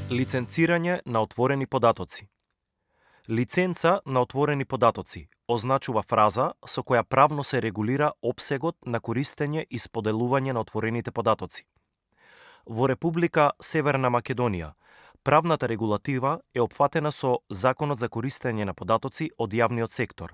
Лиценцирање на отворени податоци. Лиценца на отворени податоци означува фраза со која правно се регулира опсегот на користење и споделување на отворените податоци. Во Република Северна Македонија, правната регулатива е опфатена со Законот за користење на податоци од јавниот сектор.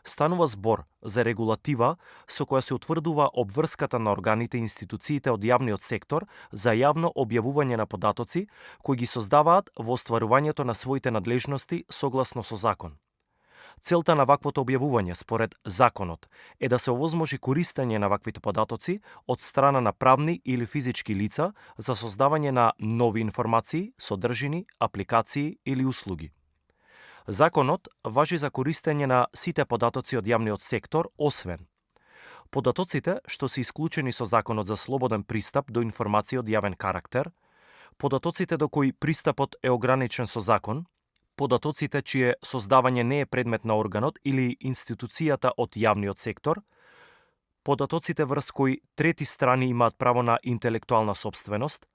Станува збор за регулатива со која се утврдува обврската на органите и институциите од јавниот сектор за јавно објавување на податоци кои ги создаваат во остварувањето на своите надлежности согласно со закон. Целта на ваквото објавување според законот е да се овозможи користење на ваквите податоци од страна на правни или физички лица за создавање на нови информации, содржини, апликации или услуги. Законот важи за користење на сите податоци од јавниот сектор, освен податоците што се исклучени со Законот за слободен пристап до информации од јавен карактер, податоците до кои пристапот е ограничен со закон, податоците чие создавање не е предмет на органот или институцијата од јавниот сектор, податоците врз кои трети страни имаат право на интелектуална сопственост,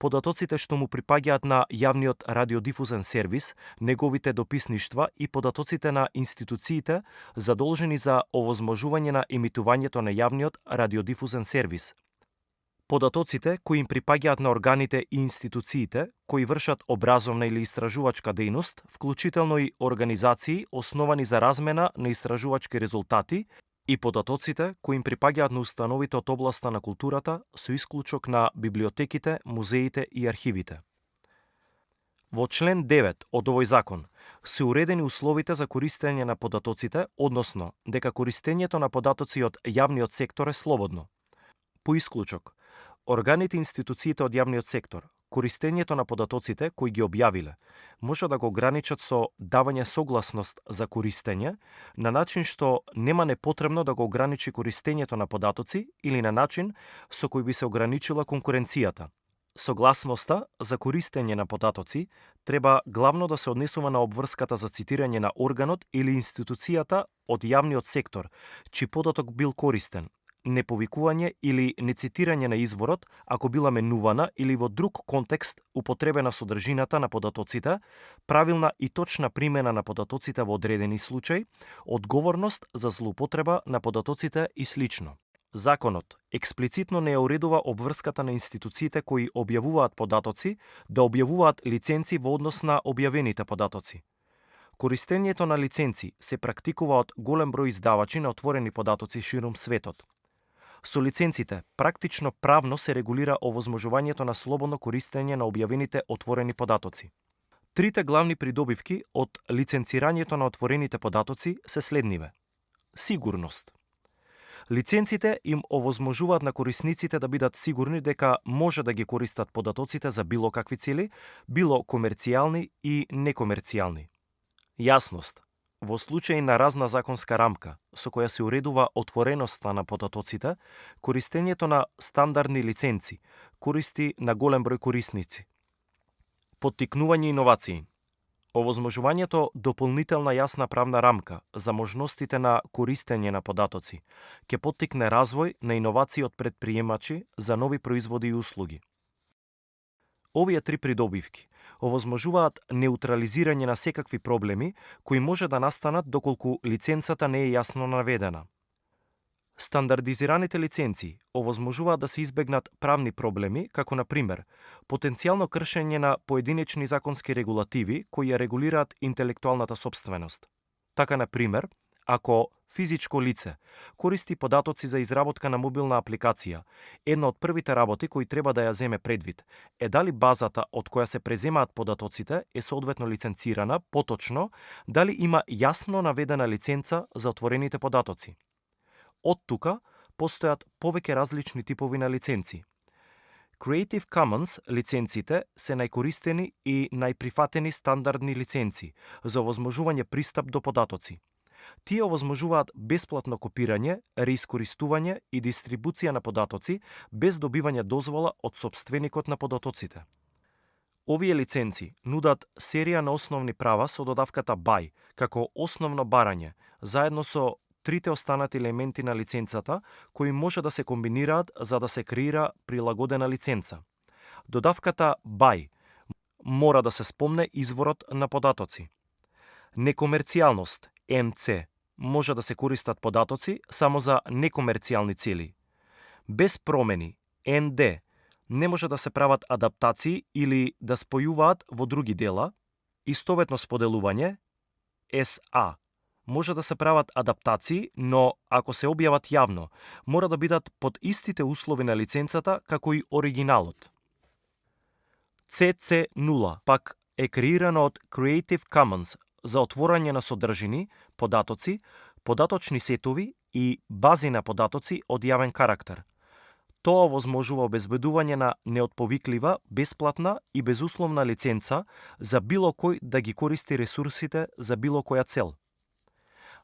податоците што му припаѓаат на јавниот радиодифузен сервис, неговите дописништва и податоците на институциите задолжени за овозможување на емитувањето на јавниот радиодифузен сервис, податоците кои им припаѓаат на органите и институциите кои вршат образовна или истражувачка дејност, вклучително и организации основани за размена на истражувачки резултати, и податоците кои им припаѓаат на установите од областа на културата со исклучок на библиотеките, музеите и архивите. Во член 9 од овој закон се уредени условите за користење на податоците, односно дека користењето на податоци од јавниот сектор е слободно. По исклучок, органите и институциите од јавниот сектор, користењето на податоците кои ги објавиле, може да го ограничат со давање согласност за користење, на начин што нема непотребно да го ограничи користењето на податоци или на начин со кој би се ограничила конкуренцијата. Согласноста за користење на податоци треба главно да се однесува на обврската за цитирање на органот или институцијата од јавниот сектор, чиј податок бил користен, неповикување или нецитирање на изворот ако била менувана или во друг контекст употребена содржината на податоците, правилна и точна примена на податоците во одредени случаи, одговорност за злоупотреба на податоците и слично. Законот експлицитно не ја уредува обврската на институциите кои објавуваат податоци да објавуваат лиценци во однос на објавените податоци. Користењето на лиценци се практикува од голем број издавачи на отворени податоци ширум светот. Со лиценците, практично правно се регулира овозможувањето на слободно користење на објавените отворени податоци. Трите главни придобивки од лиценцирањето на отворените податоци се следниве. Сигурност. Лиценците им овозможуваат на корисниците да бидат сигурни дека може да ги користат податоците за било какви цели, било комерцијални и некомерцијални. Јасност. Во случај на разна законска рамка, со која се уредува отвореноста на податоците, користењето на стандардни лиценци користи на голем број корисници. Поттикнување иновации. Овозможувањето дополнителна јасна правна рамка за можностите на користење на податоци ќе поттикне развој на иновации од претприемачи за нови производи и услуги. Овие три придобивки овозможуваат неутрализирање на секакви проблеми кои може да настанат доколку лиценцата не е јасно наведена. Стандардизираните лиценци овозможуваат да се избегнат правни проблеми, како на пример потенцијално кршење на поединечни законски регулативи кои ја регулираат интелектуалната сопственост. Така на пример, ако физичко лице користи податоци за изработка на мобилна апликација, една од првите работи кои треба да ја земе предвид е дали базата од која се преземаат податоците е соодветно лиценцирана, поточно, дали има јасно наведена лиценца за отворените податоци. Од тука постојат повеќе различни типови на лиценци. Creative Commons лиценците се најкористени и најприфатени стандардни лиценци за овозможување пристап до податоци. Тие овозможуваат бесплатно копирање, реискористување и дистрибуција на податоци без добивање дозвола од сопственикот на податоците. Овие лиценци нудат серија на основни права со додавката BY како основно барање, заедно со трите останати елементи на лиценцата кои може да се комбинираат за да се креира прилагодена лиценца. Додавката BY мора да се спомне изворот на податоци. Некомерцијалност, НЦ, може да се користат податоци само за некомерцијални цели. Без промени, НД, не може да се прават адаптации или да спојуваат во други дела. Истоветно споделување, СА, може да се прават адаптации, но ако се објават јавно, мора да бидат под истите услови на лиценцата како и оригиналот. CC0 пак е креирано од Creative Commons за отворање на содржини, податоци, податочни сетови и бази на податоци од јавен карактер. Тоа овозможува обезбедување на неотповиклива, бесплатна и безусловна лиценца за било кој да ги користи ресурсите за било која цел.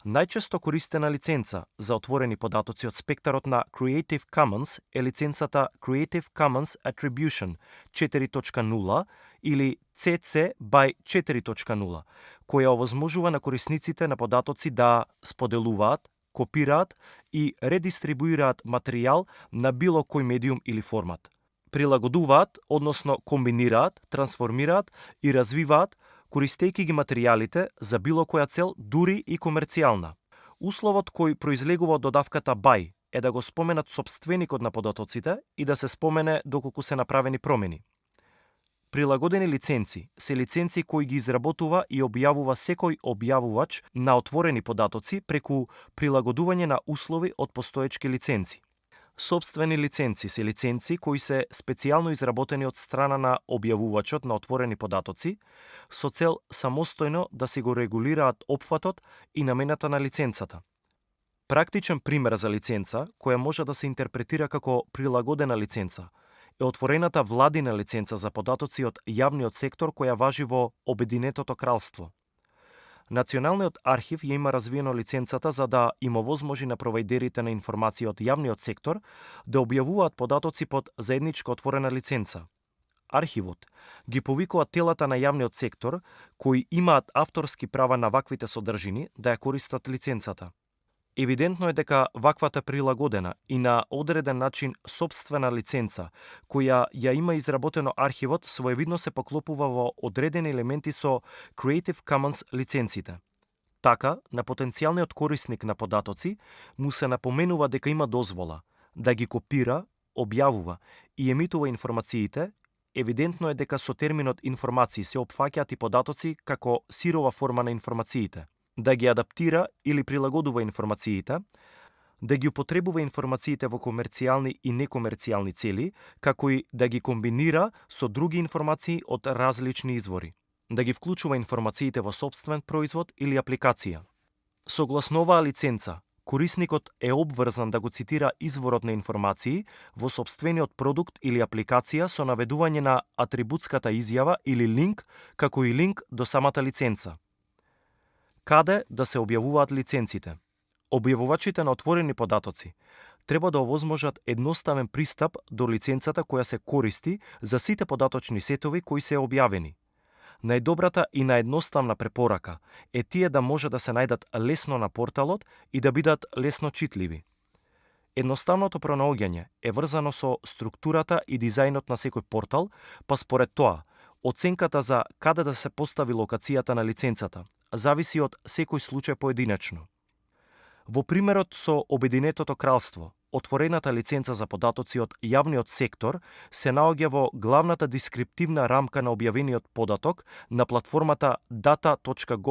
Најчесто користена лиценца за отворени податоци од спектарот на Creative Commons е лиценцата Creative Commons Attribution 4.0 или CC BY 4.0, која овозможува на корисниците на податоци да споделуваат, копираат и редистрибуираат материјал на било кој медиум или формат. Прилагодуваат, односно комбинираат, трансформираат и развиваат, користејќи ги материјалите за било која цел, дури и комерцијална. Условот кој произлегува од додавката BY е да го споменат сопственикот на податоците и да се спомене доколку се направени промени. Прилагодени лиценци се лиценци кои ги изработува и објавува секој објавувач на отворени податоци преку прилагодување на услови од постоечки лиценци. Сопствени лиценци се лиценци кои се специјално изработени од страна на објавувачот на отворени податоци со цел самостојно да се го регулираат опфатот и намената на лиценцата. Практичен пример за лиценца која може да се интерпретира како прилагодена лиценца е отворената владина лиценца за податоци од јавниот сектор која важи во Обединетото кралство. Националниот архив ја има развиено лиценцата за да им овозможи на провајдерите на информации од јавниот сектор да објавуваат податоци под заедничка отворена лиценца. Архивот ги повикува телата на јавниот сектор кои имаат авторски права на ваквите содржини да ја користат лиценцата. Евидентно е дека ваквата прилагодена и на одреден начин сопствена лиценца, која ја има изработено архивот, своевидно се поклопува во одредени елементи со Creative Commons лиценците. Така, на потенцијалниот корисник на податоци му се напоменува дека има дозвола да ги копира, објавува и емитува информациите. Евидентно е дека со терминот информации се опфаќаат и податоци како сирова форма на информациите, да ги адаптира или прилагодува информациите, да ги употребува информациите во комерцијални и некомерцијални цели, како и да ги комбинира со други информации од различни извори, да ги вклучува информациите во сопствен производ или апликација. Согласно оваа лиценца, корисникот е обврзан да го цитира изворот на информации во сопствениот продукт или апликација со наведување на атрибутската изјава или линк, како и линк до самата лиценца. Каде да се објавуваат лиценците? Објавувачите на отворени податоци треба да овозможат едноставен пристап до лиценцата која се користи за сите податочни сетови кои се објавени. Најдобрата и наједноставна препорака е тие да може да се најдат лесно на порталот и да бидат лесно читливи. Едноставното пронаоѓање е врзано со структурата и дизајнот на секој портал, па според тоа, оценката за каде да се постави локацијата на лиценцата зависи од секој случај поединечно. Во примерот со Обединетото кралство, отворената лиценца за податоци од јавниот сектор се наоѓа во главната дескриптивна рамка на објавениот податок на платформата data.gov.uk.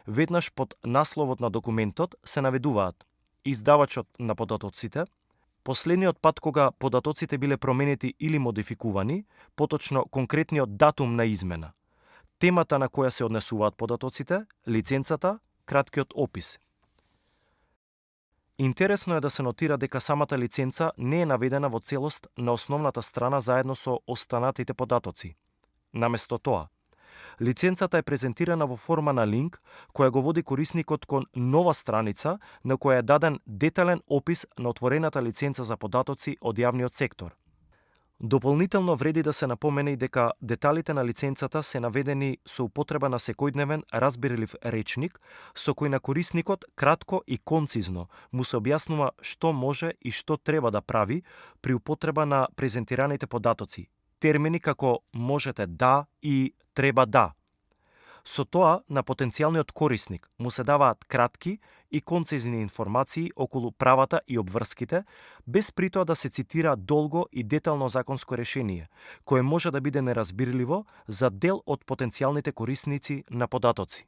Веднаш под насловот на документот се наведуваат издавачот на податоците, последниот пат кога податоците биле променети или модификувани, поточно конкретниот датум на измена, темата на која се однесуваат податоците, лиценцата, краткиот опис. Интересно е да се нотира дека самата лиценца не е наведена во целост на основната страна заедно со останатите податоци. Наместо тоа, лиценцата е презентирана во форма на линк која го води корисникот кон нова страница на која е даден детален опис на отворената лиценца за податоци од јавниот сектор. Дополнително вреди да се напомене и дека деталите на лиценцата се наведени со употреба на секојдневен разбирлив речник со кој на корисникот кратко и концизно му се објаснува што може и што треба да прави при употреба на презентираните податоци, термини како можете да и треба да. Со тоа, на потенцијалниот корисник му се даваат кратки и концизни информации околу правата и обврските, без при тоа да се цитира долго и детално законско решение, кое може да биде неразбирливо за дел од потенцијалните корисници на податоци.